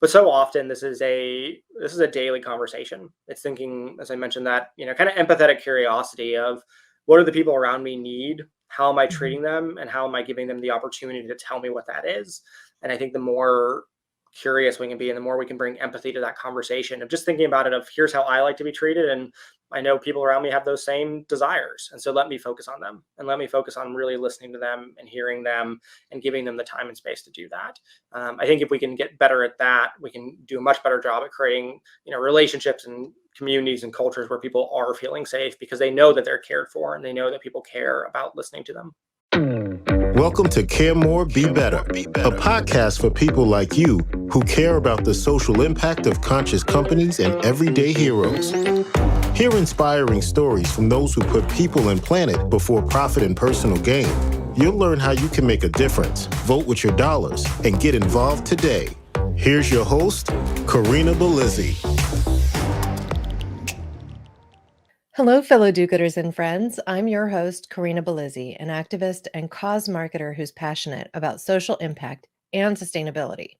But so often this is a daily conversation. It's thinking, as I mentioned, that, kind of empathetic curiosity of what do the people around me need? How am I Mhm. treating them? And how am I giving them the opportunity to tell me what that is? And I think the more curious we can be and the more we can bring empathy to that conversation of just thinking about it of here's how I like to be treated, and I know people around me have those same desires, and so let me focus on them and let me focus on really listening to them and hearing them and giving them the time and space to do that. I think if we can get better at that, we can do a much better job at creating, relationships and communities and cultures where people are feeling safe because they know that they're cared for and they know that people care about listening to them. Welcome to Care More, Be Better, a podcast for people like you who care about the social impact of conscious companies and everyday heroes. Hear inspiring stories from those who put people and planet before profit and personal gain. You'll learn how you can make a difference, vote with your dollars, and get involved today. Here's your host, Corinna Bellizzi. Hello, fellow do-gooders and friends. I'm your host, Corinna Bellizzi, an activist and cause marketer who's passionate about social impact and sustainability.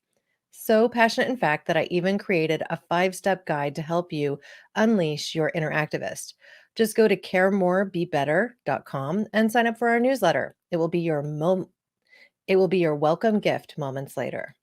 So passionate, in fact, that I even created a 5-step guide to help you unleash your inner activist. Just go to caremorebebetter.com and sign up for our newsletter. It will be your welcome gift moments later.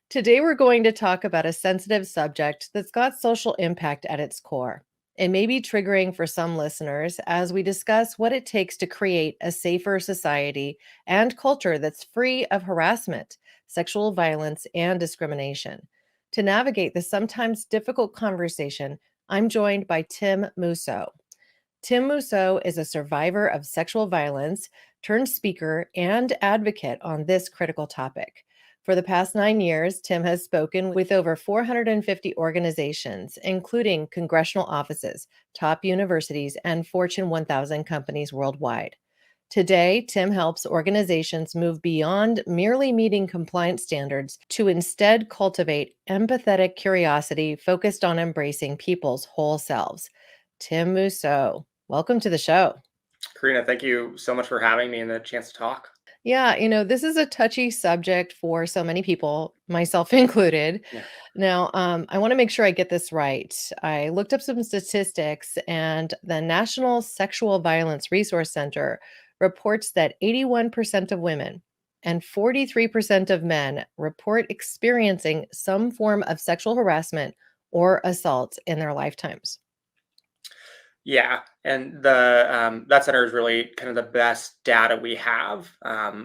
Today, we're going to talk about a sensitive subject that's got social impact at its core. It may be triggering for some listeners as we discuss what it takes to create a safer society and culture that's free of harassment, sexual violence, and discrimination. To navigate this sometimes difficult conversation, I'm joined by Tim Mousseau. Tim Mousseau is a survivor of sexual violence, turned speaker, and advocate on this critical topic. For the past 9 years, Tim has spoken with over 450 organizations, including congressional offices, top universities, and Fortune 1000 companies worldwide. Today, Tim helps organizations move beyond merely meeting compliance standards to instead cultivate empathetic curiosity focused on embracing people's whole selves. Tim Mousseau, welcome to the show. Karina, thank you so much for having me and the chance to talk. Yeah, this is a touchy subject for so many people, myself included. Yeah. Now, I want to make sure I get this right. I looked up some statistics, and the National Sexual Violence Resource Center reports that 81% of women and 43% of men report experiencing some form of sexual harassment or assault in their lifetimes. Yeah, and the that center is really kind of the best data we have.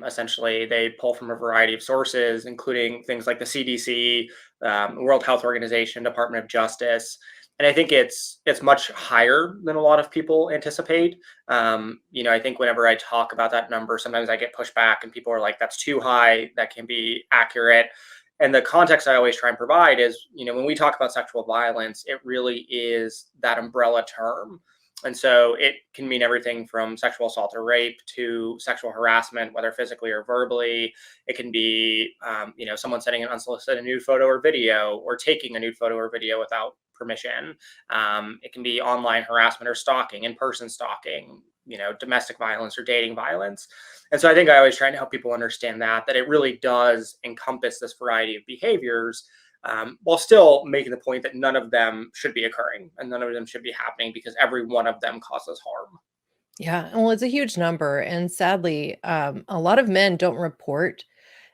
Essentially, they pull from a variety of sources, including things like the CDC, World Health Organization, Department of Justice, and I think it's much higher than a lot of people anticipate. I think whenever I talk about that number, sometimes I get pushed back, and people are like, "That's too high. That can be accurate." And the context I always try and provide is, when we talk about sexual violence, it really is that umbrella term. And so it can mean everything from sexual assault or rape to sexual harassment, whether physically or verbally. It can be, someone sending an unsolicited nude photo or video, or taking a nude photo or video without permission. It can be online harassment or stalking, in-person stalking, domestic violence or dating violence. And so I think I always try to help people understand that it really does encompass this variety of behaviors, while still making the point that none of them should be occurring and none of them should be happening because every one of them causes harm. Yeah, well, it's a huge number. And sadly, a lot of men don't report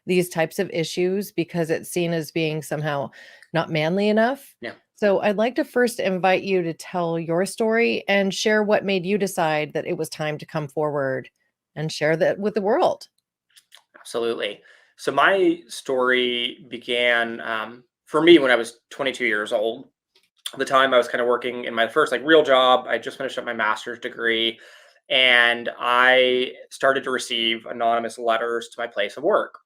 these types of issues because it's seen as being somehow not manly enough. Yeah, So I'd like to first invite you to tell your story and share what made you decide that it was time to come forward and share that with the world. absolutely. So my story began for me when I was 22 years old. At the time, I was kind of working in my first real job. I just finished up my master's degree, and I started to receive anonymous letters to my place of work.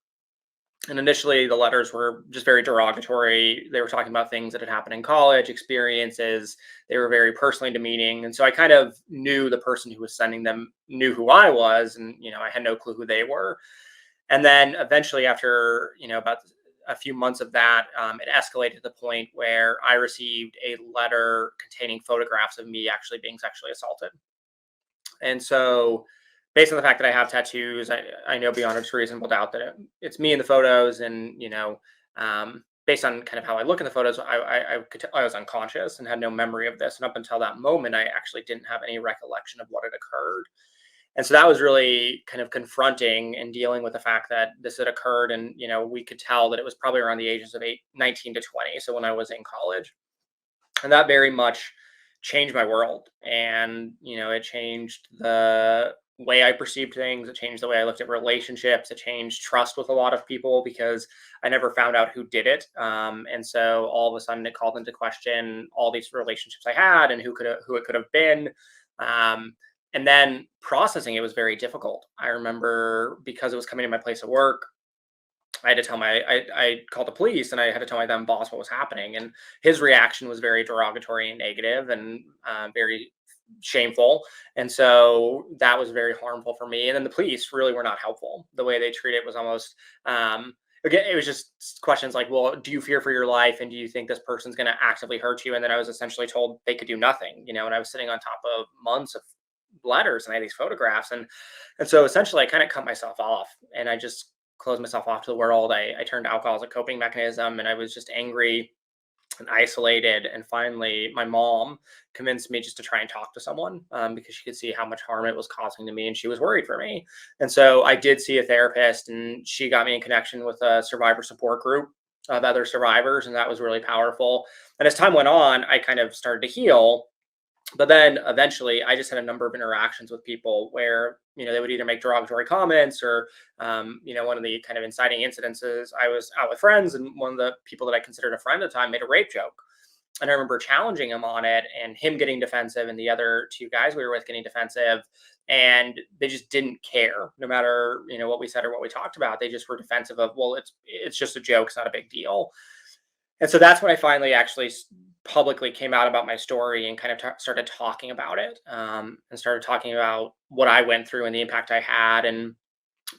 And initially, the letters were just very derogatory. They were talking about things that had happened in college, experiences. They were very personally demeaning. And so I kind of knew the person who was sending them knew who I was. And, I had no clue who they were. And then eventually, after, about a few months of that, it escalated to the point where I received a letter containing photographs of me actually being sexually assaulted. And so, based on the fact that I have tattoos, I know beyond a reasonable doubt that it's me in the photos. And, based on kind of how I look in the photos, I could I was unconscious and had no memory of this. And up until that moment, I actually didn't have any recollection of what had occurred. And so that was really kind of confronting and dealing with the fact that this had occurred. And, we could tell that it was probably around the ages of 19 to 20. So when I was in college, and that very much changed my world. And, it changed the way I perceived things. It changed the way I looked at relationships. It changed trust with a lot of people because I never found out who did it. And so all of a sudden it called into question all these relationships I had and who it could have been. And then processing it was very difficult. I remember because it was coming to my place of work, I had to tell I called the police and I had to tell my then boss what was happening. And his reaction was very derogatory and negative and very shameful. And so that was very harmful for me. And then the police really were not helpful. The way they treated it was almost, again, it was just questions like, well, do you fear for your life? And do you think this person's going to actively hurt you? And then I was essentially told they could do nothing, and I was sitting on top of months of letters and I had these photographs. And so essentially I kind of cut myself off and I just closed myself off to the world. I turned to alcohol as a coping mechanism and I was just angry and isolated. And finally, my mom convinced me just to try and talk to someone because she could see how much harm it was causing to me and she was worried for me. And so I did see a therapist and she got me in connection with a survivor support group of other survivors. And that was really powerful. And as time went on, I kind of started to heal. But then eventually I just had a number of interactions with people where, they would either make derogatory comments or, one of the kind of inciting incidences, I was out with friends and one of the people that I considered a friend at the time made a rape joke. And I remember challenging him on it and him getting defensive and the other two guys we were with getting defensive. And they just didn't care no matter, what we said or what we talked about. They just were defensive of, well, it's just a joke. It's not a big deal. And so that's when I finally actually publicly came out about my story and kind of started talking about it and started talking about what I went through and the impact I had. And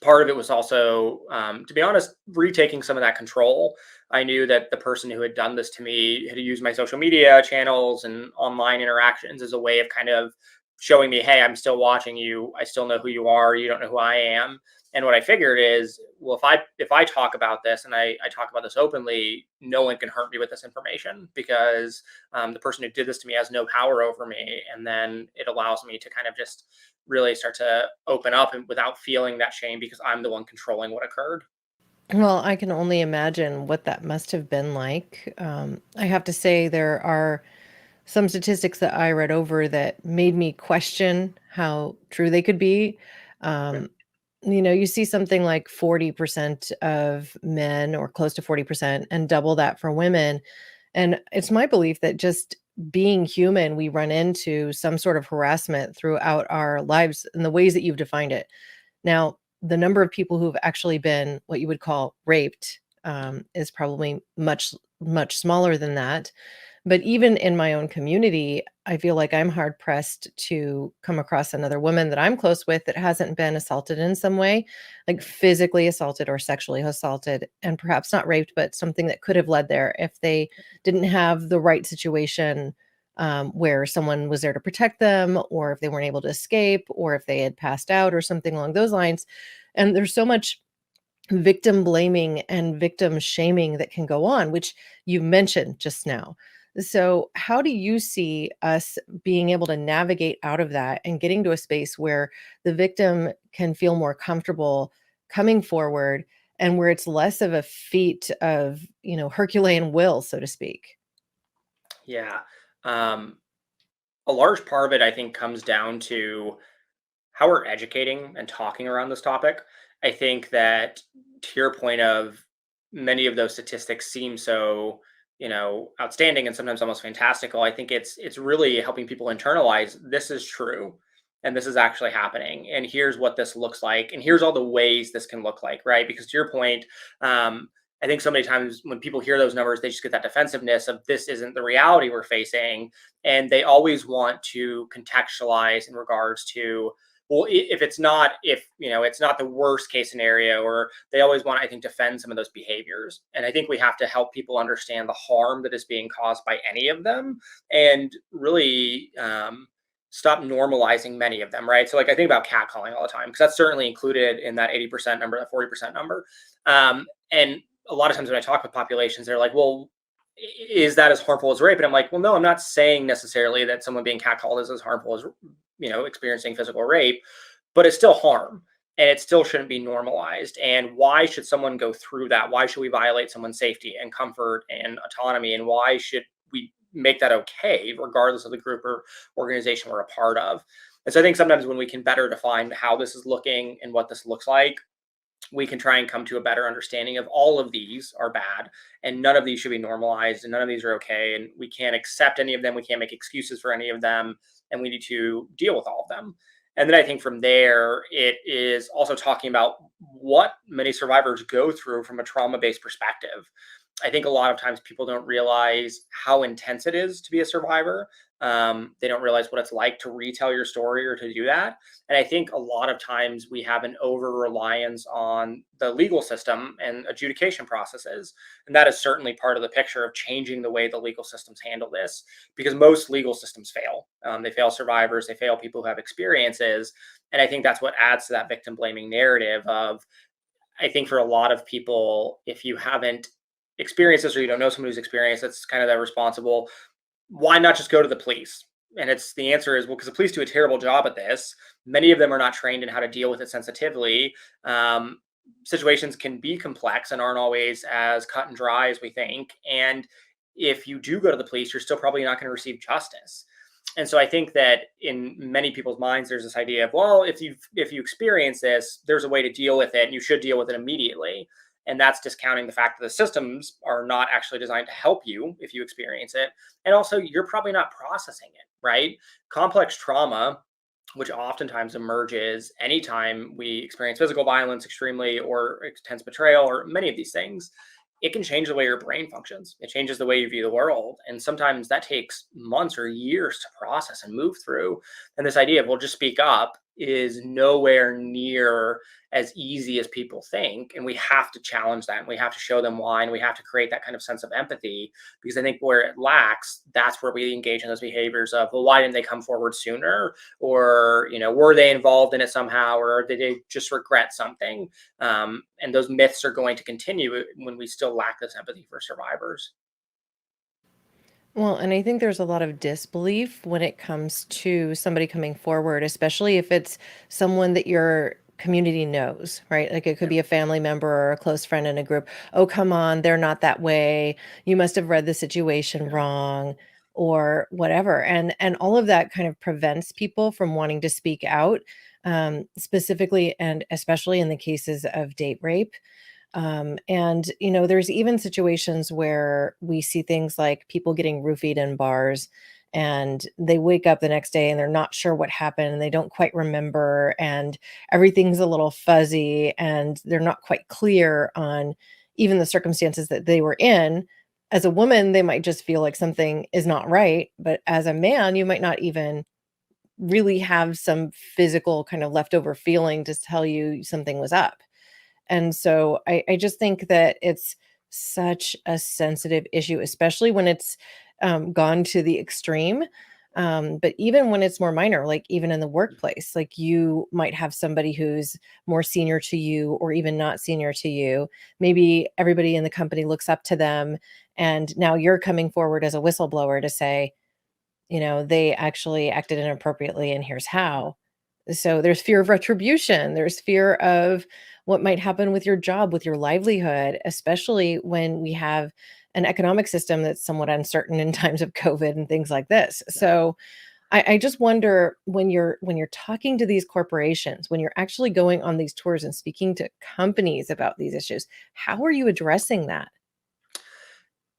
part of it was also, to be honest, retaking some of that control. I knew that the person who had done this to me had used my social media channels and online interactions as a way of kind of showing me, hey, I'm still watching you. I still know who you are. You don't know who I am. And what I figured is, well, if I talk about this and I talk about this openly, no one can hurt me with this information because the person who did this to me has no power over me. And then it allows me to kind of just really start to open up and without feeling that shame because I'm the one controlling what occurred. Well, I can only imagine what that must have been like. I have to say, there are some statistics that I read over that made me question how true they could be. Yeah. Um, you see something like 40% of men, or close to 40%, and double that for women. And it's my belief that just being human, we run into some sort of harassment throughout our lives in the ways that you've defined it. Now, the number of people who've actually been what you would call raped is probably much, much smaller than that. But even in my own community, I feel like I'm hard pressed to come across another woman that I'm close with that hasn't been assaulted in some way, like physically assaulted or sexually assaulted, and perhaps not raped, but something that could have led there if they didn't have the right situation, where someone was there to protect them, or if they weren't able to escape, or if they had passed out or something along those lines. And there's so much victim blaming and victim shaming that can go on, which you mentioned just now. So, how do you see us being able to navigate out of that and getting to a space where the victim can feel more comfortable coming forward, and where it's less of a feat of, Herculean will, so to speak? Yeah. Um, a large part of it, I think, comes down to how we're educating and talking around this topic. I think that to your point of many of those statistics seem so, outstanding and sometimes almost fantastical. I think it's really helping people internalize this is true and this is actually happening. And here's what this looks like. And here's all the ways this can look like, right? Because to your point, I think so many times when people hear those numbers, they just get that defensiveness of this isn't the reality we're facing. And they always want to contextualize in regards to, well, if it's not, if it's not the worst case scenario, or they always want, I think, defend some of those behaviors. And I think we have to help people understand the harm that is being caused by any of them, and really stop normalizing many of them, right? So, like, I think about catcalling all the time because that's certainly included in that 80% number, that 40% number, and a lot of times when I talk with populations, they're like, well, is that as harmful as rape? And I'm like, well, no, I'm not saying necessarily that someone being catcalled is as harmful as, experiencing physical rape, but it's still harm and it still shouldn't be normalized. And why should someone go through that? Why should we violate someone's safety and comfort and autonomy? And why should we make that okay, regardless of the group or organization we're a part of? And so I think sometimes when we can better define how this is looking and what this looks like, we can try and come to a better understanding of all of these are bad and none of these should be normalized and none of these are okay. And we can't accept any of them. We can't make excuses for any of them. And we need to deal with all of them. And then I think from there, it is also talking about what many survivors go through from a trauma based perspective. I think a lot of times people don't realize how intense it is to be a survivor. They don't realize what it's like to retell your story or to do that. And I think a lot of times we have an over reliance on the legal system and adjudication processes. And that is certainly part of the picture of changing the way the legal systems handle this, because most legal systems fail. They fail survivors, they fail people who have experiences. And I think that's what adds to that victim blaming narrative of, I think for a lot of people, if you haven't experienced this or you don't know someone who's experienced, that's kind of that responsible. Why not just go to the police? And the answer is, well, because the police do a terrible job at this. Many of them are not trained in how to deal with it sensitively. Situations can be complex and aren't always as cut and dry as we think. And if you do go to the police, you're still probably not going to receive justice. And so I think that in many people's minds, there's this idea of, well, if you experience this, there's a way to deal with it and you should deal with it immediately. And that's discounting the fact that the systems are not actually designed to help you if you experience it. And also, you're probably not processing it, right? Complex trauma, which oftentimes emerges anytime we experience physical violence extremely or intense betrayal or many of these things, it can change the way your brain functions. It changes the way you view the world. And sometimes that takes months or years to process and move through. And this idea of, well, just speak up is nowhere near as easy as people think. And we have to challenge that. And we have to show them why. And we have to create that kind of sense of empathy, because I think where it lacks, that's where we engage in those behaviors of, well, why didn't they come forward sooner? Or, were they involved in it somehow? Or did they just regret something? And those myths are going to continue when we still lack this empathy for survivors. Well, and I think there's a lot of disbelief when it comes to somebody coming forward, especially if it's someone that your community knows, right? Like it could Yeah. be a family member or a close friend in a group. Oh, come on, they're not that way. You must have read the situation Yeah. wrong or whatever. And all of that kind of prevents people from wanting to speak out, specifically and especially in the cases of date rape. There's even situations where we see things like people getting roofied in bars and they wake up the next day and they're not sure what happened and they don't quite remember and everything's a little fuzzy and they're not quite clear on even the circumstances that they were in. As a woman, they might just feel like something is not right, but as a man, you might not even really have some physical kind of leftover feeling to tell you something was up. And so I just think that it's such a sensitive issue, especially when it's gone to the extreme. But even when it's more minor, like even in the workplace, like you might have somebody who's more senior to you or even not senior to you. Maybe everybody in the company looks up to them. And now you're coming forward as a whistleblower to say, they actually acted inappropriately and here's how. So there's fear of retribution. There's fear of what might happen with your job, with your livelihood, especially when we have an economic system that's somewhat uncertain in times of COVID and things like this. So I just wonder when you're talking to these corporations, when you're actually going on these tours and speaking to companies about these issues, how are you addressing that?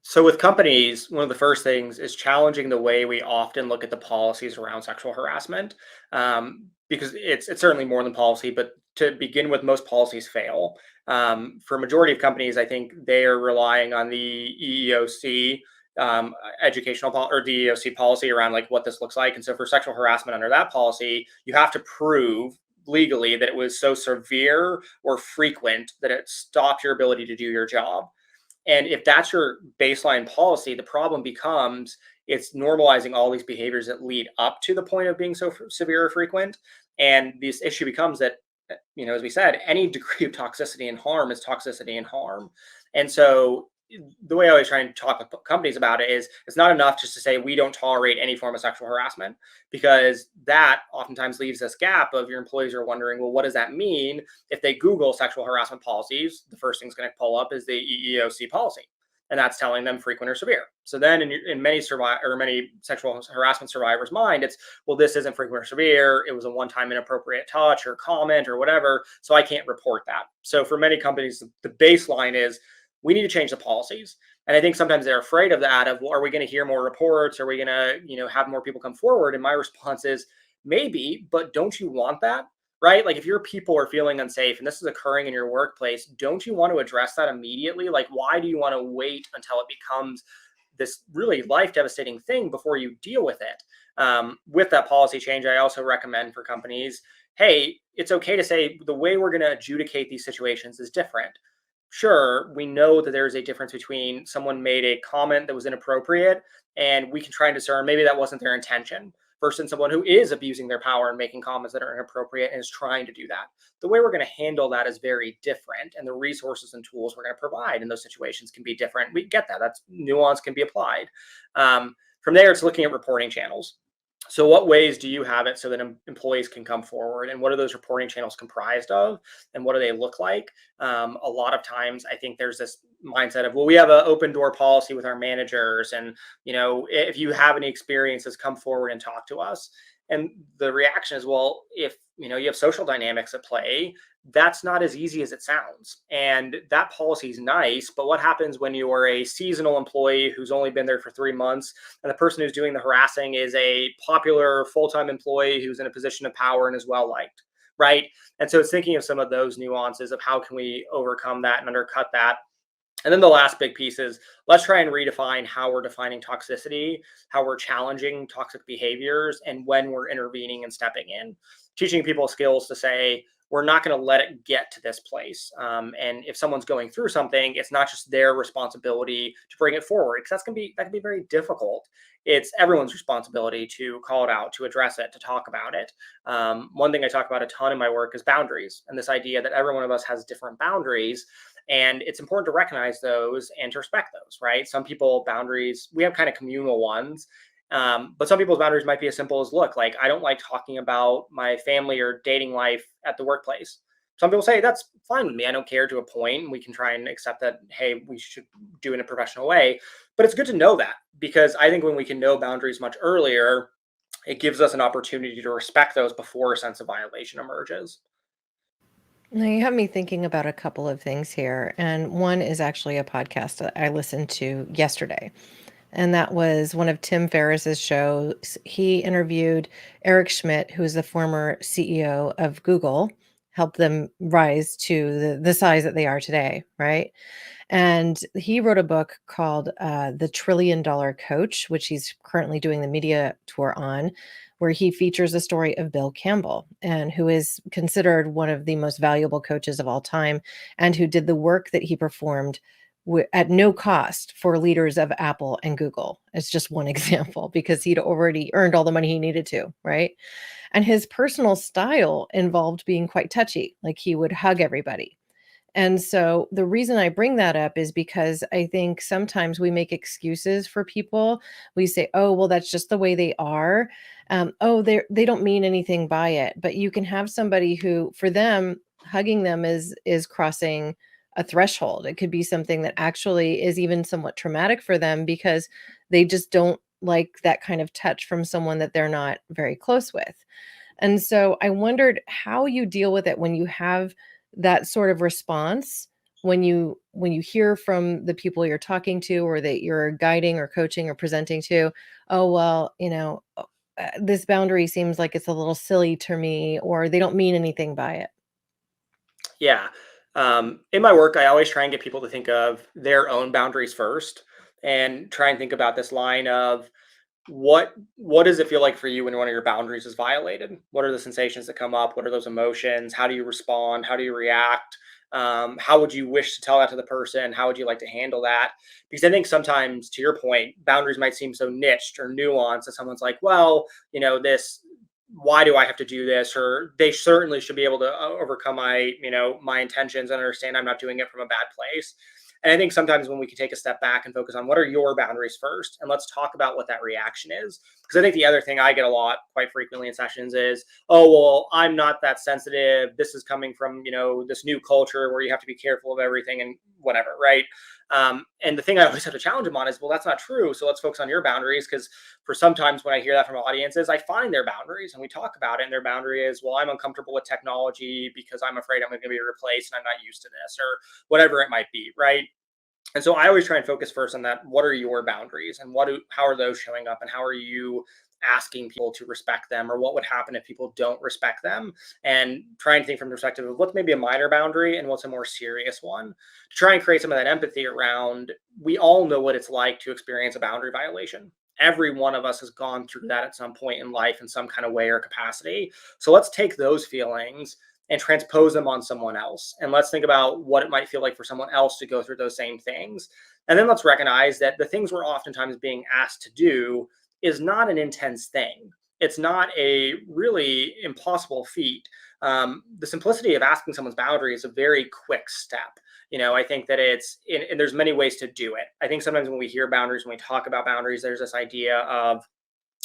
So with companies, one of the first things is challenging the way we often look at the policies around sexual harassment, because it's certainly more than policy. But to begin with, most policies fail. For a majority of companies, I think they are relying on the EEOC or the EEOC policy around like what this looks like. And so for sexual harassment under that policy, you have to prove legally that it was so severe or frequent that it stopped your ability to do your job. And if that's your baseline policy, the problem becomes it's normalizing all these behaviors that lead up to the point of being so severe or frequent. And this issue becomes that, as we said, any degree of toxicity and harm is toxicity and harm. And so the way I always try and talk with companies about it is it's not enough just to say we don't tolerate any form of sexual harassment, because that oftentimes leaves this gap of your employees are wondering, well, what does that mean? If they Google sexual harassment policies, the first thing's going to pull up is the EEOC policy, and that's telling them frequent or severe. So then in many many sexual harassment survivors' mind, it's, well, this isn't frequent or severe. It was a one-time inappropriate touch or comment or whatever, so I can't report that. So for many companies, the baseline is we need to change the policies. And I think sometimes they're afraid of that, of, well, are we going to hear more reports? Are we going to, have more people come forward? And my response is maybe, but don't you want that? Right? Like if your people are feeling unsafe and this is occurring in your workplace, don't you want to address that immediately? Like, why do you want to wait until it becomes this really life devastating thing before you deal with it? With that policy change, I also recommend for companies, hey, it's okay to say the way we're going to adjudicate these situations is different. Sure, we know that there's a difference between someone made a comment that was inappropriate and we can try and discern maybe that wasn't their intention versus someone who is abusing their power and making comments that are inappropriate and is trying to do that. The way we're going to handle that is very different, and the resources and tools we're going to provide in those situations can be different. We get that. That's nuance can be applied. From there, it's looking at reporting channels. So what ways do you have it so that employees can come forward, and what are those reporting channels comprised of, and what do they look like? A lot of times I think there's this mindset of, well, we have an open door policy with our managers, and if you have any experiences, come forward and talk to us. And the reaction is, well, if you have social dynamics at play, that's not as easy as it sounds. And that policy is nice, but what happens when you are a seasonal employee who's only been there for 3 months, and the person who's doing the harassing is a popular full-time employee who's in a position of power and is well liked, right? And so it's thinking of some of those nuances of how can we overcome that and undercut that. And then the last big piece is, let's try and redefine how we're defining toxicity, how we're challenging toxic behaviors, and when we're intervening and stepping in. Teaching people skills to say, we're not going to let it get to this place. And if someone's going through something, it's not just their responsibility to bring it forward, because that can be very difficult. It's everyone's responsibility to call it out, to address it, to talk about it. One thing I talk about a ton in my work is boundaries, and this idea that every one of us has different boundaries. And it's important to recognize those and to respect those, right? Some people boundaries, we have kind of communal ones. But some people's boundaries might be as simple as, look, like I don't like talking about my family or dating life at the workplace. Some people say that's fine with me. I don't care to a point. We can try and accept that, hey, we should do it in a professional way. But it's good to know that, because I think when we can know boundaries much earlier, it gives us an opportunity to respect those before a sense of violation emerges. Now, you have me thinking about a couple of things here. And one is actually a podcast that I listened to yesterday. And that was one of Tim Ferriss's shows. He interviewed Eric Schmidt, who is the former CEO of Google, helped them rise to the size that they are today, right? And he wrote a book called The $1 Trillion Coach, which he's currently doing the media tour on, where he features the story of Bill Campbell, and who is considered one of the most valuable coaches of all time, and who did the work that he performed at no cost for leaders of Apple and Google. It's just one example, because he'd already earned all the money he needed to, right? And his personal style involved being quite touchy, like he would hug everybody. And so the reason I bring that up is because I think sometimes we make excuses for people. We say, "Oh, well, that's just the way they are. Oh, they don't mean anything by it." But you can have somebody who, for them, hugging them is crossing a threshold. It could be something that actually is even somewhat traumatic for them, because they just don't like that kind of touch from someone that they're not very close with. And so I wondered how you deal with it when you have that sort of response, when you hear from the people you're talking to, or that you're guiding or coaching or presenting to, "Oh, well, this boundary seems like it's a little silly to me," or "they don't mean anything by it." Yeah. In my work, I always try and get people to think of their own boundaries first, and try and think about this line of, what does it feel like for you when one of your boundaries is violated? What are the sensations that come up? What are those emotions? How do you respond? How do you react? How would you wish to tell that to the person? How would you like to handle that? Because I think sometimes, to your point, boundaries might seem so niched or nuanced that someone's like, well, this, why do I have to do this? Or they certainly should be able to overcome my intentions and understand I'm not doing it from a bad place. And I think sometimes when we can take a step back and focus on what are your boundaries first, and let's talk about what that reaction is. Because I think the other thing I get a lot quite frequently in sessions is, oh, well, I'm not that sensitive. This is coming from, this new culture where you have to be careful of everything and whatever, right? And the thing I always have to challenge them on is, well, that's not true. So let's focus on your boundaries. Because for sometimes when I hear that from audiences, I find their boundaries and we talk about it. And their boundary is, well, I'm uncomfortable with technology because I'm afraid I'm going to be replaced and I'm not used to this, or whatever it might be, right? And so I always try and focus first on that. What are your boundaries, and how are those showing up, and how are you asking people to respect them, or what would happen if people don't respect them, and try and think from the perspective of what's maybe a minor boundary and what's a more serious one, to try and create some of that empathy around. We all know what it's like to experience a boundary violation. Every one of us has gone through that at some point in life in some kind of way or capacity. So let's take those feelings and transpose them on someone else. And let's think about what it might feel like for someone else to go through those same things. And then let's recognize that the things we're oftentimes being asked to do is not an intense thing. It's not a really impossible feat. The simplicity of asking someone's boundary is a very quick step. I think that and there's many ways to do it. I think sometimes when we hear boundaries, when we talk about boundaries, there's this idea of,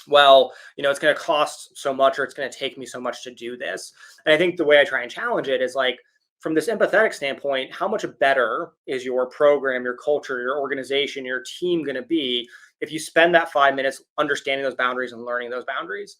well, it's going to cost so much, or it's going to take me so much to do this. And I think the way I try and challenge it is like, from this empathetic standpoint, how much better is your program, your culture, your organization, your team going to be if you spend that 5 minutes understanding those boundaries and learning those boundaries?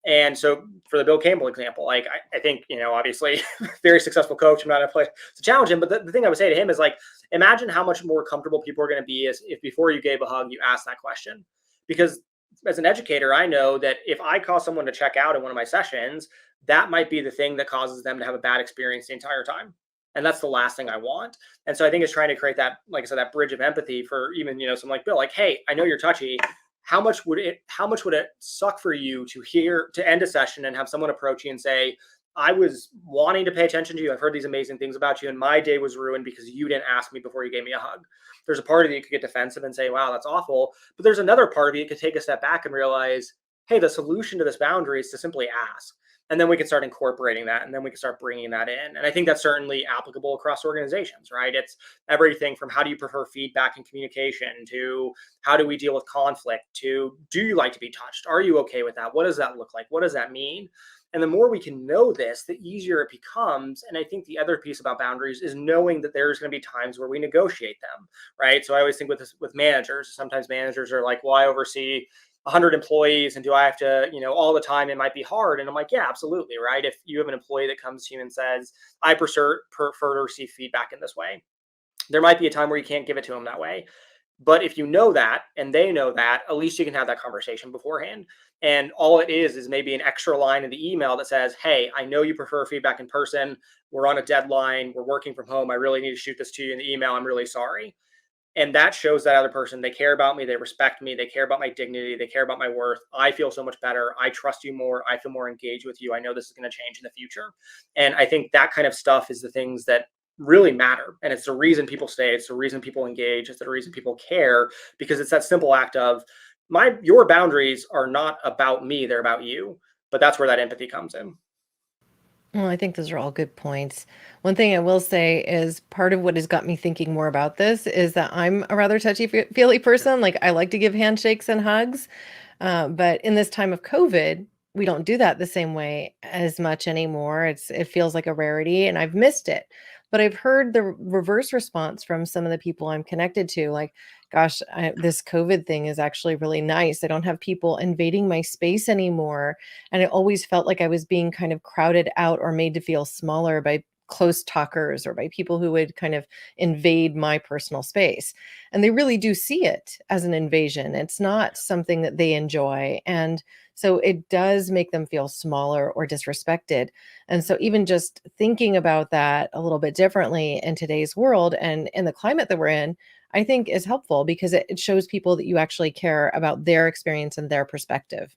And so for the Bill Campbell example, like I think, obviously very successful coach, I'm not in a place to challenge him, but the thing I would say to him is like, imagine how much more comfortable people are going to be if before you gave a hug, you asked that question. Because as an educator, I know that if I cause someone to check out in one of my sessions, that might be the thing that causes them to have a bad experience the entire time. And that's the last thing I want. And so I think it's trying to create that, like I said, that bridge of empathy for even, someone like Bill, like, hey, I know you're touchy. How much would it suck for you to end a session and have someone approach you and say, I was wanting to pay attention to you. I've heard these amazing things about you, and my day was ruined because you didn't ask me before you gave me a hug. There's a part of you that could get defensive and say, wow, that's awful. But there's another part of you that could take a step back and realize, hey, the solution to this boundary is to simply ask. And then we can start incorporating that, and then we can start bringing that in. And I think that's certainly applicable across organizations, right? It's everything from how do you prefer feedback and communication, to how do we deal with conflict, to do you like to be touched? Are you okay with that? What does that look like? What does that mean? And the more we can know this, the easier it becomes. And I think the other piece about boundaries is knowing that there's going to be times where we negotiate them, right? So I always think with managers, sometimes managers are like, well, I oversee 100 employees, and do I have to, all the time? It might be hard. And I'm like, yeah, absolutely, right? If you have an employee that comes to you and says, I prefer to receive feedback in this way, there might be a time where you can't give it to them that way. But if you know that and they know that, at least you can have that conversation beforehand. And all it is maybe an extra line in the email that says, hey, I know you prefer feedback in person. We're on a deadline. We're working from home. I really need to shoot this to you in the email. I'm really sorry. And that shows that other person, they care about me. They respect me. They care about my dignity. They care about my worth. I feel so much better. I trust you more. I feel more engaged with you. I know this is going to change in the future. And I think that kind of stuff is the things that really matter. And it's the reason people stay. It's the reason people engage. It's the reason people care, because it's that simple act of your boundaries are not about me. They're about you. But that's where that empathy comes in. Well, I think those are all good points. One thing I will say is part of what has got me thinking more about this is that I'm a rather touchy-feely person. Like, I like to give handshakes and hugs. But in this time of COVID, we don't do that the same way as much anymore. It feels like a rarity, and I've missed it. But I've heard the reverse response from some of the people I'm connected to, like, gosh, this COVID thing is actually really nice. I don't have people invading my space anymore. And it always felt like I was being kind of crowded out or made to feel smaller by close talkers or by people who would kind of invade my personal space. And they really do see it as an invasion. It's not something that they enjoy. And so it does make them feel smaller or disrespected. And so even just thinking about that a little bit differently in today's world and in the climate that we're in, I think is helpful because it shows people that you actually care about their experience and their perspective.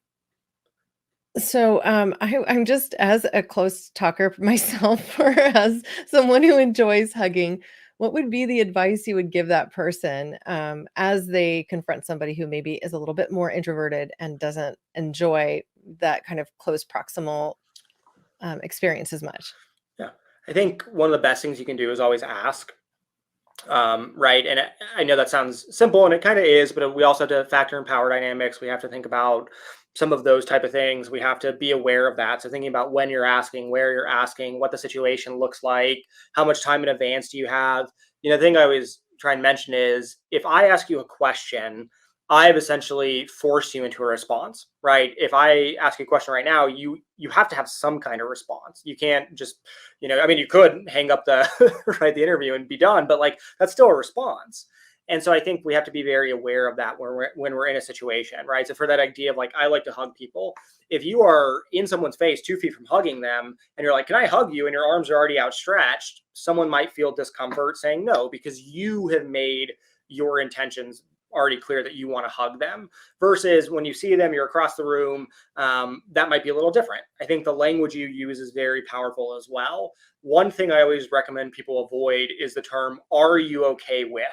So, I'm just as a close talker myself, or as someone who enjoys hugging, what would be the advice you would give that person as they confront somebody who maybe is a little bit more introverted and doesn't enjoy that kind of close proximal experience as much? Yeah. I think one of the best things you can do is always ask. Right. And I know that sounds simple and it kind of is, but we also have to factor in power dynamics. We have to think about some of those type of things. We have to be aware of that. So thinking about when you're asking, where you're asking, what the situation looks like, how much time in advance do you have? The thing I always try and mention is if I ask you a question, I've essentially forced you into a response, right? If I ask you a question right now, you have to have some kind of response. You can't just, I mean, you could hang up the right the interview and be done, but like that's still a response. And so I think we have to be very aware of that when we're in a situation, right? So for that idea of like I like to hug people, if you are in someone's face 2 feet from hugging them and you're like, "Can I hug you?" and your arms are already outstretched, someone might feel discomfort saying no because you have made your intentions already clear that you want to hug them versus when you see them, you're across the room, that might be a little different. I think the language you use is very powerful as well. One thing I always recommend people avoid is the term, "Are you okay with?"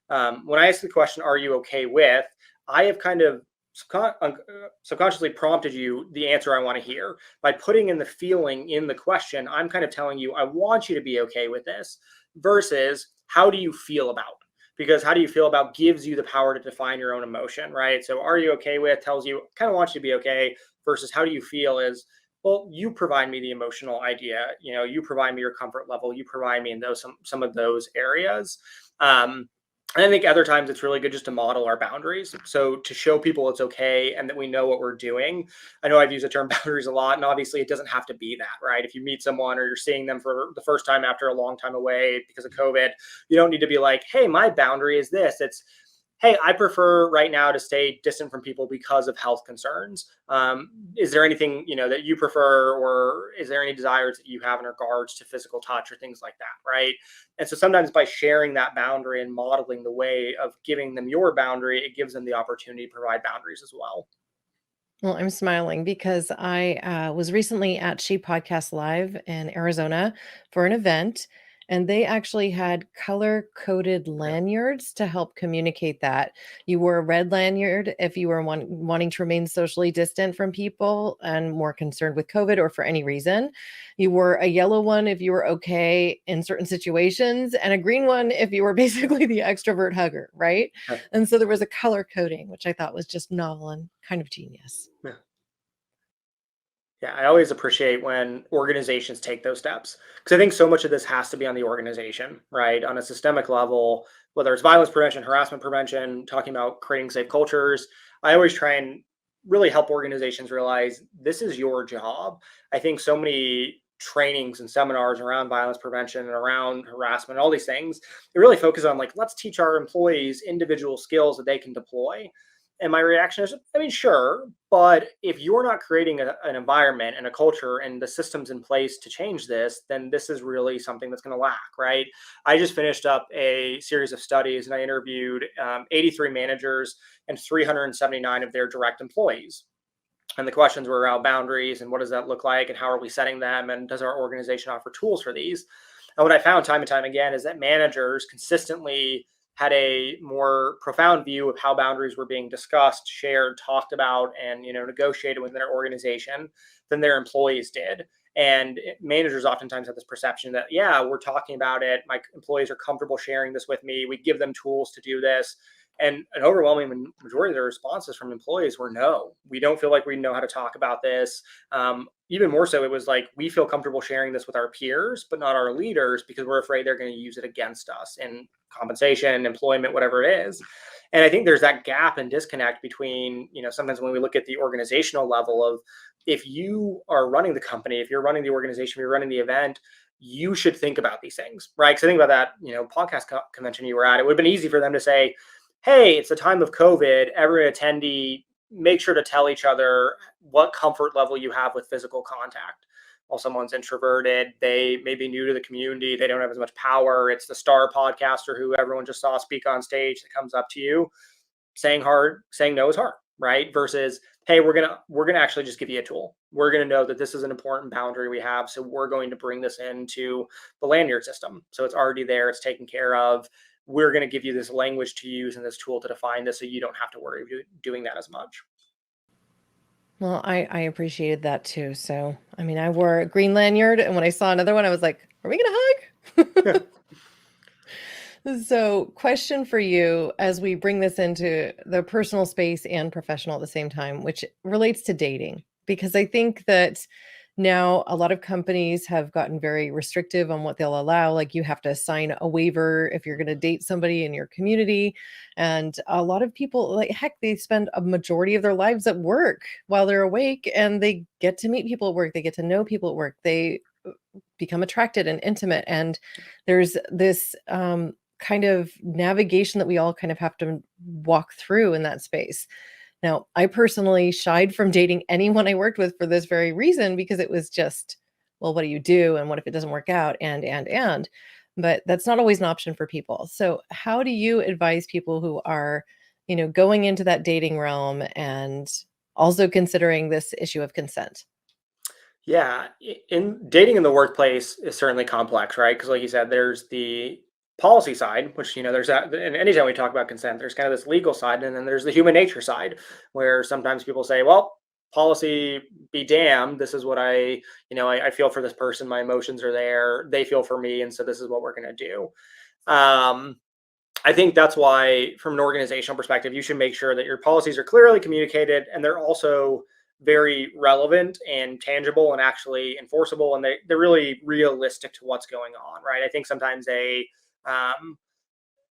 When I ask the question, "Are you okay with?" I have kind of subconsciously prompted you the answer I want to hear. By putting in the feeling in the question, I'm kind of telling you, I want you to be okay with this versus how do you feel about? Because how do you feel about gives you the power to define your own emotion, right? So are you okay with tells you kind of want you to be okay versus how do you feel is, well, you provide me the emotional idea, you provide me your comfort level, you provide me in those some of those areas. And I think other times it's really good just to model our boundaries. So to show people it's okay and that we know what we're doing. I know I've used the term boundaries a lot, and obviously it doesn't have to be that, right? If you meet someone or you're seeing them for the first time after a long time away because of COVID, you don't need to be like, "Hey, my boundary is this." It's, "Hey, I prefer right now to stay distant from people because of health concerns. Is there anything that you prefer, or is there any desires that you have in regards to physical touch or things like that?" Right? And so sometimes by sharing that boundary and modeling the way of giving them your boundary, it gives them the opportunity to provide boundaries as well. Well, I'm smiling because I was recently at She Podcast Live in Arizona for an event, and they actually had color coded Yeah. lanyards to help communicate that. You wore a red lanyard if you were wanting to remain socially distant from people and more concerned with COVID or for any reason. You wore a yellow one if you were okay in certain situations, and a green one if you were basically the extrovert hugger, right? And so there was a color coding, which I thought was just novel and kind of genius. Yeah. Yeah, I always appreciate when organizations take those steps because I think so much of this has to be on the organization, right? On a systemic level, whether it's violence prevention, harassment prevention, talking about creating safe cultures. I always try and really help organizations realize this is your job. I think so many trainings and seminars around violence prevention and around harassment, all these things, they really focus on like, let's teach our employees individual skills that they can deploy. And my reaction is, I mean, sure, but if you're not creating an environment and a culture and the systems in place to change this, then this is really something that's going to lack, right? I just finished up a series of studies and I interviewed 83 managers and 379 of their direct employees. And the questions were around boundaries and what does that look like and how are we setting them and does our organization offer tools for these? And what I found time and time again is that managers consistently had a more profound view of how boundaries were being discussed, shared, talked about, and negotiated within their organization than their employees did. And managers oftentimes have this perception that, yeah, we're talking about it. My employees are comfortable sharing this with me. We give them tools to do this. And an overwhelming majority of the responses from employees were no, we don't feel like we know how to talk about this. Even more so, it was like, we feel comfortable sharing this with our peers, but not our leaders because we're afraid they're going to use it against us in compensation, employment, whatever it is. And I think there's that gap and disconnect between, sometimes when we look at the organizational level of if you are running the company, if you're running the organization, if you're running the event, you should think about these things, right? Because I think about that, podcast convention you were at, it would have been easy for them to say, "Hey, it's a time of COVID. Every attendee, make sure to tell each other what comfort level you have with physical contact." While someone's introverted, they may be new to the community, they don't have as much power. It's the star podcaster who everyone just saw speak on stage that comes up to you. Saying no is hard, right? Versus, "Hey, we're gonna actually just give you a tool. We're gonna know that this is an important boundary we have, so we're going to bring this into the lanyard system. So it's already there, it's taken care of. We're going to give you this language to use and this tool to define this, so you don't have to worry doing that as much." Well, I appreciated that too. So, I mean, I wore a green lanyard, and when I saw another one, I was like, "Are we gonna Yeah. hug?" So, question for you as we bring this into the personal space and professional at the same time, which relates to dating, because I think that now a lot of companies have gotten very restrictive on what they'll allow. Like, you have to sign a waiver if you're going to date somebody in your community. And a lot of people, like, heck, they spend a majority of their lives at work while they're awake, and they get to meet people at work. They get to know people at work. They become attracted and intimate. And there's this kind of navigation that we all kind of have to walk through in that space. Now, I personally shied from dating anyone I worked with for this very reason, because it was just, well, what do you do? And what if it doesn't work out? And, but that's not always an option for people. So, how do you advise people who are, going into that dating realm and also considering this issue of consent? Yeah, in dating in the workplace is certainly complex, right? Because, like you said, there's the policy side, which there's that. And anytime we talk about consent, there's kind of this legal side, and then there's the human nature side, where sometimes people say, "Well, policy be damned. This is what I feel for this person. My emotions are there. They feel for me, and so this is what we're going to do." Um, I think that's why, from an organizational perspective, you should make sure that your policies are clearly communicated and they're also very relevant and tangible and actually enforceable, and they're really realistic to what's going on, right? I think sometimes a um,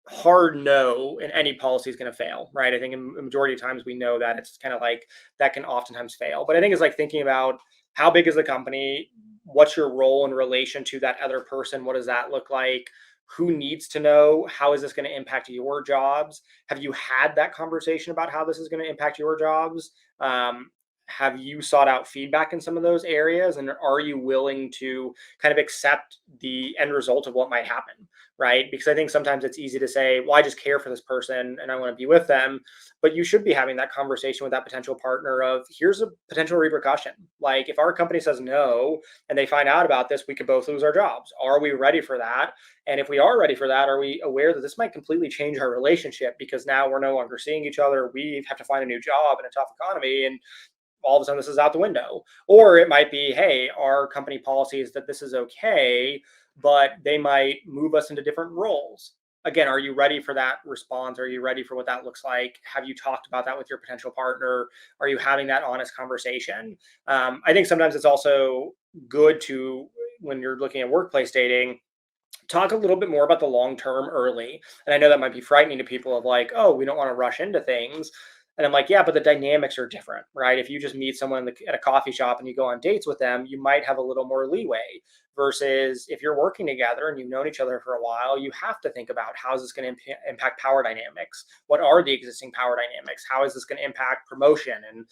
hard no in any policy is going to fail, right? I think in the majority of times we know that it's kind of like that can oftentimes fail. But I think it's like thinking about how big is the company, what's your role in relation to that other person, what does that look like? Who needs to know? How is this going to impact your jobs? Have you had that conversation about how this is going to impact your jobs? Um, have you sought out feedback in some of those areas? And are you willing to kind of accept the end result of what might happen? Right? Because I think sometimes it's easy to say, well, I just care for this person and I want to be with them. But you should be having that conversation with that potential partner of, here's a potential repercussion. Like, if our company says no and they find out about this, we could both lose our jobs. Are we ready for that? And if we are ready for that, are we aware that this might completely change our relationship because now we're no longer seeing each other? We have to find a new job in a tough economy. And all of a sudden this is out the window. Or it might be, hey, our company policy is that this is okay, but they might move us into different roles. Again, are you ready for that response? Are you ready for what that looks like? Have you talked about that with your potential partner? Are you having that honest conversation? I think sometimes it's also good to, when you're looking at workplace dating, talk a little bit more about the long term early. And I know that might be frightening to people of like, oh, we don't want to rush into things. And I'm like, yeah, but the dynamics are different, right? If you just meet someone at a coffee shop and you go on dates with them, you might have a little more leeway versus if you're working together and you've known each other for a while, you have to think about how is this going to impact power dynamics? What are the existing power dynamics? How is this going to impact promotion and,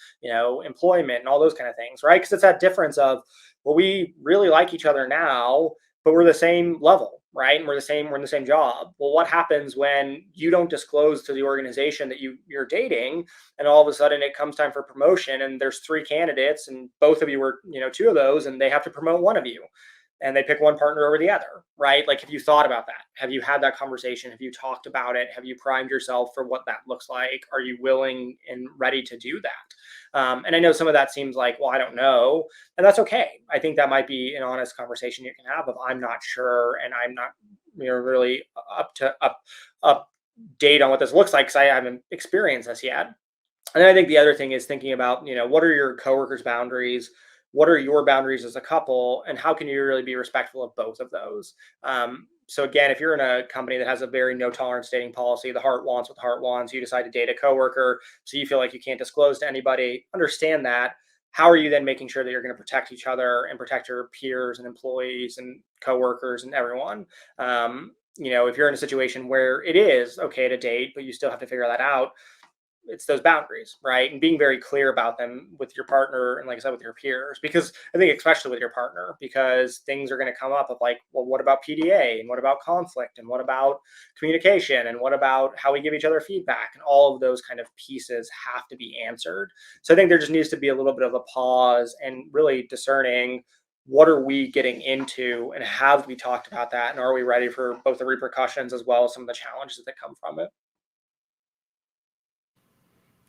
employment and all those kind of things, right? Because it's that difference of, well, we really like each other now, but we're the same level, right? And we're in the same job. Well, what happens when you don't disclose to the organization that you're dating, and all of a sudden it comes time for promotion, and there's three candidates, and both of you were, two of those, and they have to promote one of you, and they pick one partner over the other, right? Like, have you thought about that? Have you had that conversation? Have you talked about it? Have you primed yourself for what that looks like? Are you willing and ready to do that? And I know some of that seems like, well, I don't know, and that's okay. I think that might be an honest conversation you can have of, I'm not sure, and I'm not, really up date on what this looks like because I haven't experienced this yet. And then I think the other thing is thinking about, what are your coworkers' boundaries? What are your boundaries as a couple? And how can you really be respectful of both of those? So again, if you're in a company that has a very no tolerance dating policy, the heart wants what the heart wants, you decide to date a coworker, so you feel like you can't disclose to anybody, understand that. How are you then making sure that you're going to protect each other and protect your peers and employees and coworkers and everyone? If you're in a situation where it is okay to date, but you still have to figure that out, it's those boundaries, right? And being very clear about them with your partner and, like I said, with your peers, because I think especially with your partner, because things are going to come up of like, well, what about PDA, and what about conflict, and what about communication, and what about how we give each other feedback, and all of those kind of pieces have to be answered. So I think there just needs to be a little bit of a pause and really discerning, what are we getting into, and have we talked about that, and are we ready for both the repercussions as well as some of the challenges that come from it.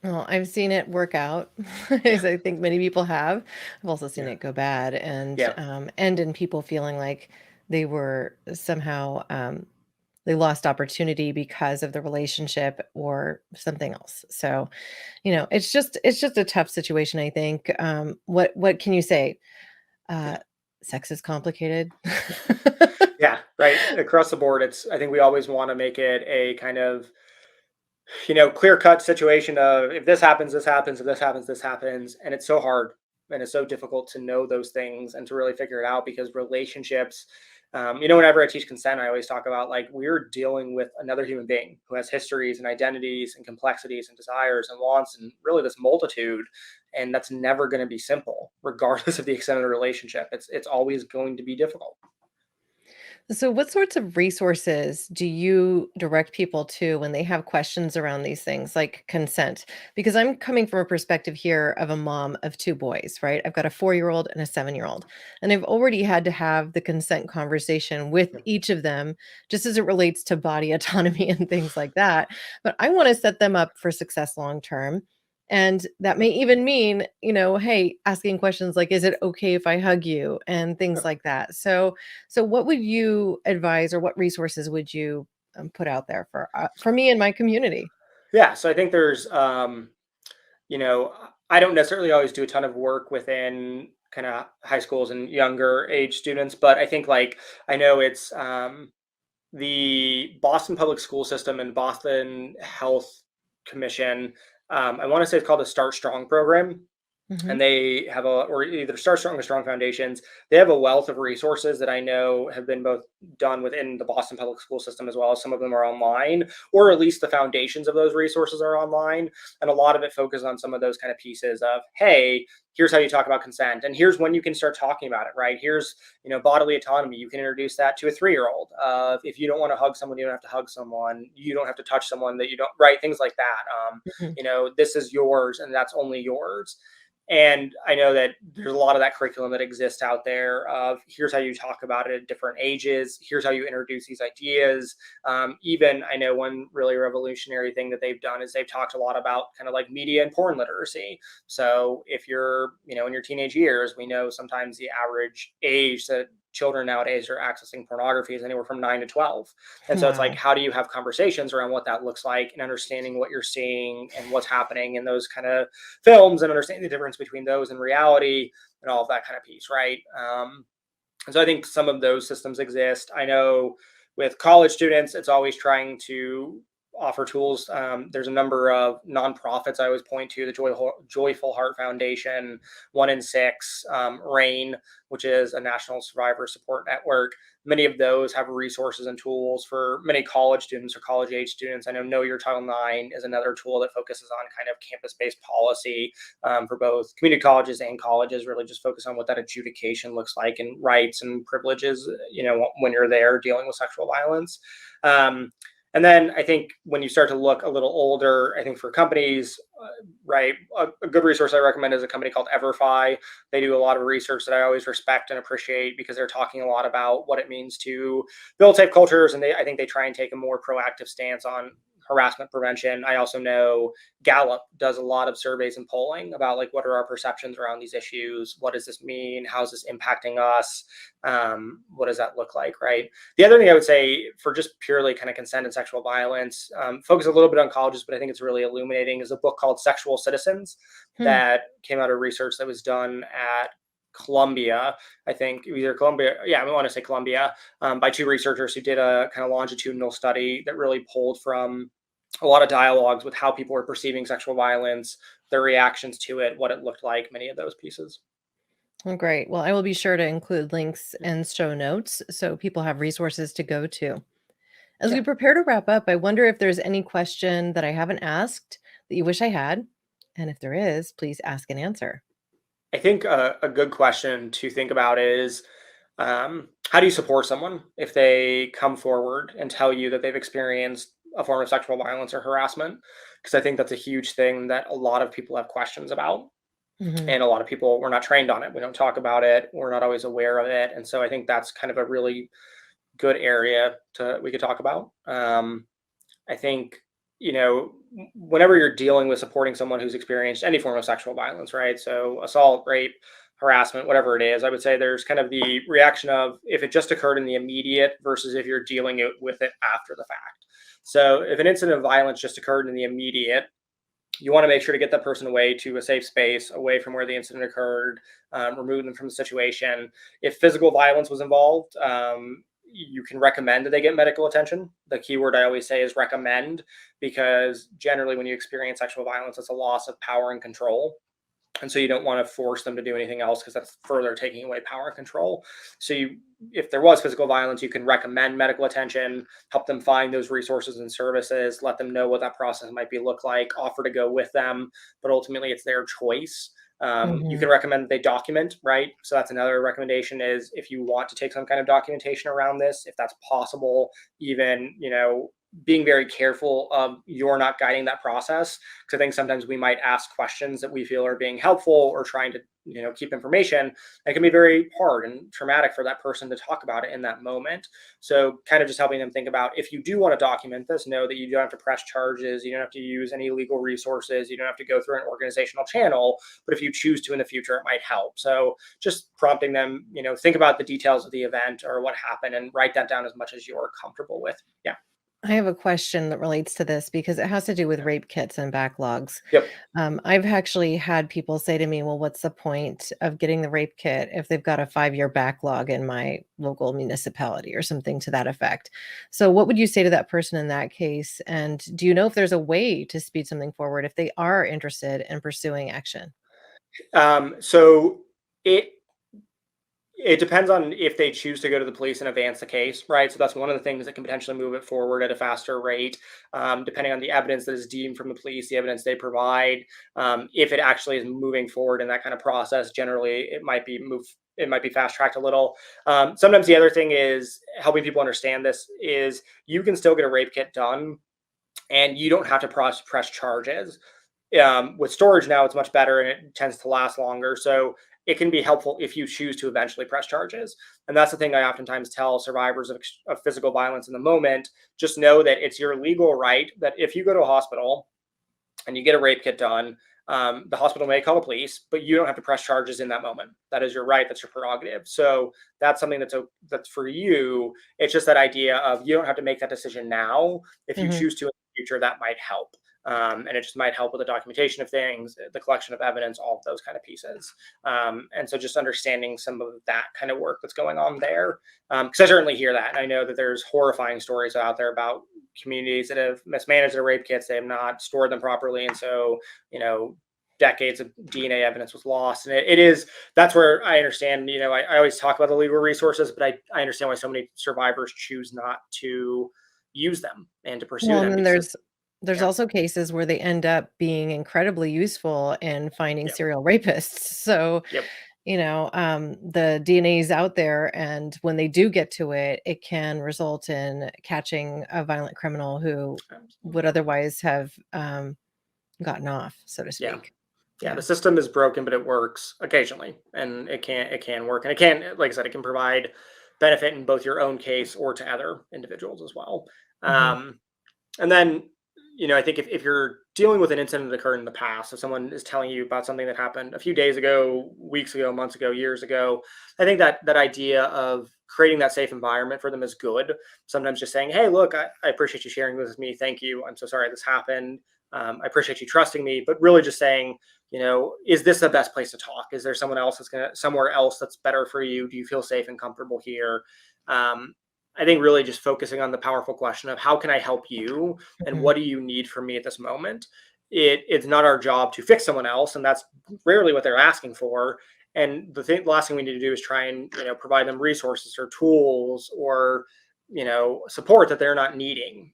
Well, I've seen it work out, Yeah. as I think many people have. I've also seen Yeah. it go bad and Yeah. end in people feeling like they were somehow they lost opportunity because of the relationship or something else. So, it's just a tough situation, I think. What can you say? Uh, Sex is complicated. Yeah, right. Across the board, I think we always want to make it a kind of, clear cut situation of if this happens, this happens, if this happens, this happens. And it's so hard and it's so difficult to know those things and to really figure it out because relationships, whenever I teach consent, I always talk about like we're dealing with another human being who has histories and identities and complexities and desires and wants and really this multitude. And that's never going to be simple, regardless of the extent of the relationship. It's always going to be difficult. So, what sorts of resources do you direct people to when they have questions around these things like consent? Because I'm coming from a perspective here of a mom of two boys, right? I've got a 4 year old and a 7 year old. And I've already had to have the consent conversation with each of them, just as it relates to body autonomy and things like that. But I want to set them up for success long term. And that may even mean, hey, asking questions like, is it okay if I hug you? And things like that. So what would you advise or what resources would you put out there for me and my community? Yeah, so I think there's you know, I don't necessarily always do a ton of work within kind of high schools and younger age students, but I think like I know it's the Boston Public School System and Boston Health Commission. I want to say it's called the Start Strong program, Mhm. and they have or either Start Strong or Strong Foundations. They have a wealth of resources that I know have been both done within the Boston public school system as well as some of them are online, or at least the foundations of those resources are online. And a lot of it focuses on some of those kind of pieces of, hey, here's how you talk about consent, and here's when you can start talking about it, right? Here's, bodily autonomy. You can introduce that to a 3-year-old. If you don't want to hug someone, you don't have to hug someone. You don't have to touch someone that you don't, right? Things like that. Mhm. This is yours and that's only yours. And I know that there's a lot of that curriculum that exists out there of here's how you talk about it at different ages. Here's how you introduce these ideas. Even I know one really revolutionary thing that they've done is they've talked a lot about kind of like media and porn literacy. So if you're, in your teenage years, we know sometimes the average age that children nowadays are accessing pornography is anywhere from 9 to 12. And so it's like, Wow. how do you have conversations around what that looks like and understanding what you're seeing and what's happening in those kind of films and understanding the difference between those and reality and all of that kind of piece, right? And so I think some of those systems exist. I know with college students, it's always trying to offer tools. There's a number of nonprofits I always point to: the Joyful Heart Foundation, One in Six, RAIN, which is a national survivor support network. Many of those have resources and tools for many college students or college age students. I know Your Title IX is another tool that focuses on kind of campus-based policy for both community colleges and colleges, really just focus on what that adjudication looks like and rights and privileges, when you're there dealing with sexual violence. And then I think when you start to look a little older, I think for companies, right, a good resource I recommend is a company called Everfi. They do a lot of research that I always respect and appreciate because they're talking a lot about what it means to build safe cultures. And I think they try and take a more proactive stance on harassment prevention. I also know Gallup does a lot of surveys and polling about like what are our perceptions around these issues? What does this mean? How is this impacting us? What does that look like, right? The other thing I would say for just purely kind of consent and sexual violence, focus a little bit on colleges, but I think it's really illuminating, is a book called Sexual Citizens Hmm. that came out of research that was done at Columbia, I think either Columbia, yeah, I want to say Columbia, by two researchers who did a kind of longitudinal study that really pulled from a lot of dialogues with how people were perceiving sexual violence, their reactions to it, what it looked like, many of those pieces. Oh, great. Well, I will be sure to include links and show notes so people have resources to go to. As we Yeah. prepare to wrap up, I wonder if there's any question that I haven't asked that you wish I had. And if there is, please ask and answer. I think a good question to think about is how do you support someone if they come forward and tell you that they've experienced a form of sexual violence or harassment? Because I think that's a huge thing that a lot of people have questions about. Hmm. And a lot of people, we're not trained on it. We don't talk about it. We're not always aware of it. And so I think that's kind of a really good area we could talk about. I think, whenever you're dealing with supporting someone who's experienced any form of sexual violence, right? So assault, rape, harassment, whatever it is, I would say there's kind of the reaction of if it just occurred in the immediate versus if you're dealing with it after the fact. So if an incident of violence just occurred in the immediate, you want to make sure to get that person away to a safe space, away from where the incident occurred, remove them from the situation. If physical violence was involved, you can recommend that they get medical attention. The key word I always say is recommend, because generally when you experience sexual violence, it's a loss of power and control. And so you don't want to force them to do anything else, because that's further taking away power and control. So if there was physical violence, you can recommend medical attention, help them find those resources and services, let them know what that process might look like, offer to go with them, but ultimately it's their choice. You can recommend that they document, right? So that's another recommendation, is if you want to take some kind of documentation around this, if that's possible, even, being very careful of you're not guiding that process. Because I think sometimes we might ask questions that we feel are being helpful or trying to, keep information. It can be very hard and traumatic for that person to talk about it in that moment. So kind of just helping them think about, if you do want to document this, know that you don't have to press charges. You don't have to use any legal resources. You don't have to go through an organizational channel. But if you choose to in the future, it might help. So just prompting them, think about the details of the event or what happened and write that down as much as you're comfortable with. Yeah. I have a question that relates to this because it has to do with rape kits and backlogs. Yep. I've actually had people say to me, well, what's the point of getting the rape kit if they've got a 5-year backlog in my local municipality or something to that effect? So what would you say to that person in that case? And do you know if there's a way to speed something forward if they are interested in pursuing action? So it depends on if they choose to go to the police and advance the case, right? So that's one of the things that can potentially move it forward at a faster rate, depending on the evidence that is deemed from the police, the evidence they provide. If it actually is moving forward in that kind of process, generally it might be fast tracked a little. Sometimes the other thing is helping people understand this is you can still get a rape kit done and you don't have to press charges. With storage now, it's much better and it tends to last longer. So it can be helpful if you choose to eventually press charges. And that's the thing I oftentimes tell survivors of physical violence in the moment. Just know that it's your legal right that if you go to a hospital and you get a rape kit done, the hospital may call the police, but you don't have to press charges in that moment. That is your right. That's your prerogative. So that's something that's for you. It's just that idea of you don't have to make that decision now. If you choose to in the future, that might help. And it just might help with the documentation of things, the collection of evidence, all of those kind of pieces. And so just understanding some of that kind of work that's going on there. Because I certainly hear that. And I know that there's horrifying stories out there about communities that have mismanaged their rape kits. They have not stored them properly. And so, decades of DNA evidence was lost. And that's where I understand, I always talk about the legal resources, but I understand why so many survivors choose not to use them and to pursue Well, them. and then Because there's yeah. also cases where they end up being incredibly useful in finding Yep. serial rapists. So, Yep. the DNA is out there, and when they do get to it, it can result in catching a violent criminal who would Absolutely. otherwise have gotten off, so to Yeah. speak. Yeah. Yeah. The system is broken, but it works occasionally, and it can work, and it can, like I said, it can provide benefit in both your own case or to other individuals as well. Hmm. And then, I think if you're dealing with an incident that occurred in the past, if someone is telling you about something that happened a few days ago, weeks ago, months ago, years ago, I think that idea of creating that safe environment for them is good. Sometimes just saying, hey, look, I appreciate you sharing this with me. Thank you. I'm so sorry this happened. I appreciate you trusting me, but really just saying, is this the best place to talk? Is there somewhere else that's better for you? Do you feel safe and comfortable here? Um, I think really just focusing on the powerful question of how can I help you and Hmm. what do you need from me at this moment? It's not our job to fix someone else, and that's rarely what they're asking for. And the last thing we need to do is try and provide them resources or tools or support that they're not needing.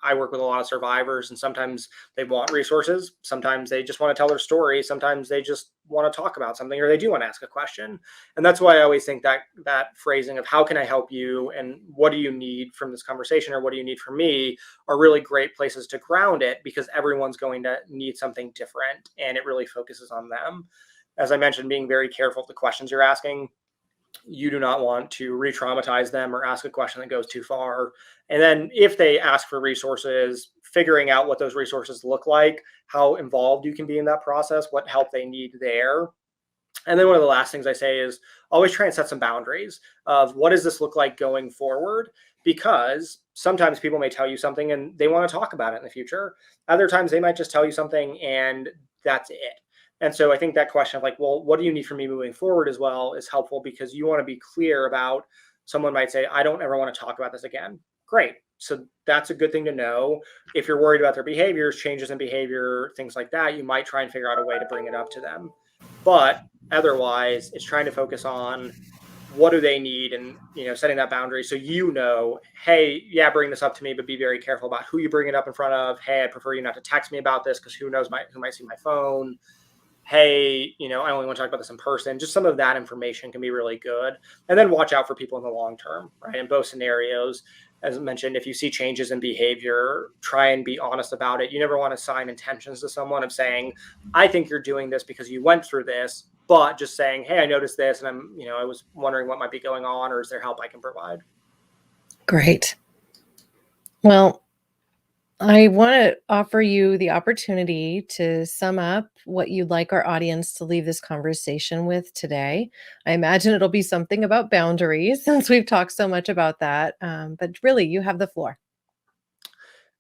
I work with a lot of survivors, and sometimes they want resources, sometimes they just want to tell their story, sometimes they just want to talk about something, or they do want to ask a question. And that's why I always think that phrasing of how can I help you and what do you need from this conversation or what do you need from me are really great places to ground it, because everyone's going to need something different and it really focuses on them. As I mentioned, being very careful of the questions you're asking. You do not want to re-traumatize them or ask a question that goes too far. And then if they ask for resources, figuring out what those resources look like, how involved you can be in that process, what help they need there, And then one of the last things I say is always try and set some boundaries of what does this look like going forward? Because sometimes people may tell you something and they want to talk about it in the future. Other times they might just tell you something and that's it. And so I think that question of like, well, what do you need from me moving forward as well is helpful, because you want to be clear about, someone might say, I don't ever want to talk about this again. Great. So that's a good thing to know. If you're worried about their behaviors, changes in behavior, things like that, you might try and figure out a way to bring it up to them. But otherwise, it's trying to focus on what do they need, and setting that boundary so hey, yeah, bring this up to me, but be very careful about who you bring it up in front of. Hey, I prefer you not to text me about this because who knows who might see my phone. Hey, I only want to talk about this in person. Just some of that information can be really good. And then watch out for people in the long term, right? In both scenarios, as I mentioned, if you see changes in behavior, try and be honest about it. You never want to sign intentions to someone of saying, I think you're doing this because you went through this, but just saying, hey, I noticed this and I was wondering what might be going on, or is there help I can provide? Great. Well, I want to offer you the opportunity to sum up what you'd like our audience to leave this conversation with today. I imagine it'll be something about boundaries since we've talked so much about that. But really, you have the floor.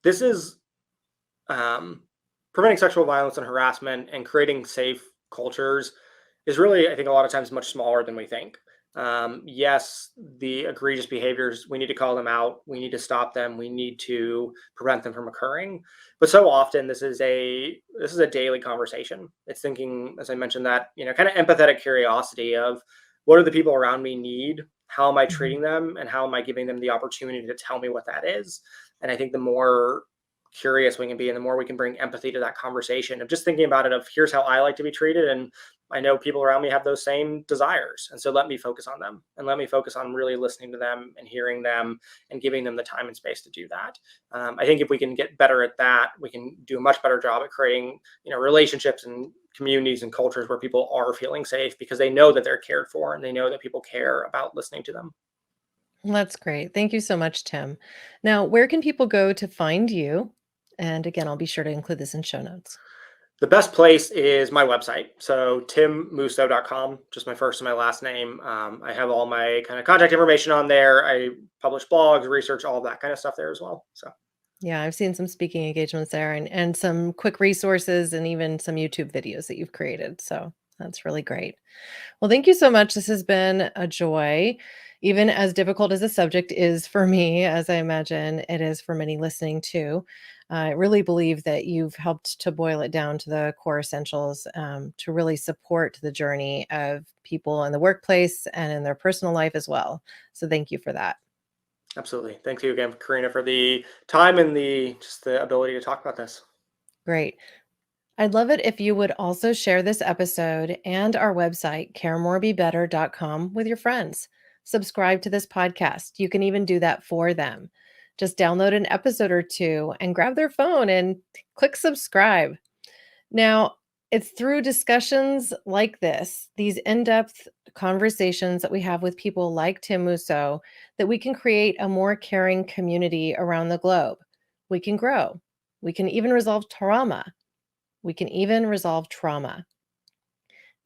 This is preventing sexual violence and harassment and creating safe cultures is really, I think, a lot of times much smaller than we think. Yes, the egregious behaviors, we need to call them out. We need to stop them. We need to prevent them from occurring. But so often this is a daily conversation. It's thinking, as I mentioned, that, kind of empathetic curiosity of what do the people around me need? How am I treating them? And how am I giving them the opportunity to tell me what that is? And I think the more curious we can be and the more we can bring empathy to that conversation of just thinking about it of here's how I like to be treated, and I know people around me have those same desires, and so let me focus on them, and let me focus on really listening to them and hearing them and giving them the time and space to do that. I think if we can get better at that, we can do a much better job at creating relationships and communities and cultures where people are feeling safe because they know that they're cared for and they know that people care about listening to them. That's great. Thank you so much, Tim. Now, where can people go to find you? And again, I'll be sure to include this in show notes. The best place is my website. So timmousseau.com, just my first and my last name. I have all my kind of contact information on there. I publish blogs, research, all of that kind of stuff there as well. So yeah, I've seen some speaking engagements there and some quick resources and even some YouTube videos that you've created. So that's really great. Well, thank you so much. This has been a joy, even as difficult as the subject is for me, as I imagine it is for many listening too. I really believe that you've helped to boil it down to the core essentials to really support the journey of people in the workplace and in their personal life as well. So thank you for that. Absolutely. Thank you again, Corinna, for the time and the ability to talk about this. Great. I'd love it if you would also share this episode and our website, caremorebebetter.com, with your friends. Subscribe to this podcast. You can even do that for them. Just download an episode or two and grab their phone and click subscribe. Now, it's through discussions like this, these in-depth conversations that we have with people like Tim Mousseau, that we can create a more caring community around the globe. We can grow. We can even resolve trauma.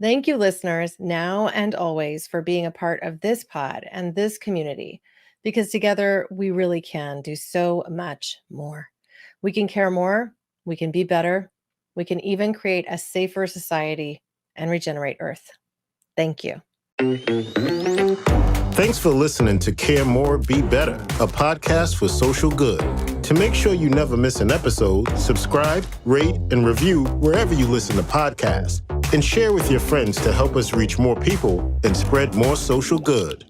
Thank you, listeners, now and always, for being a part of this pod and this community, because together we really can do so much more. We can care more, we can be better, we can even create a safer society and regenerate Earth. Thank you. Thanks for listening to Care More, Be Better, a podcast for social good. To make sure you never miss an episode, subscribe, rate, and review wherever you listen to podcasts, and share with your friends to help us reach more people and spread more social good.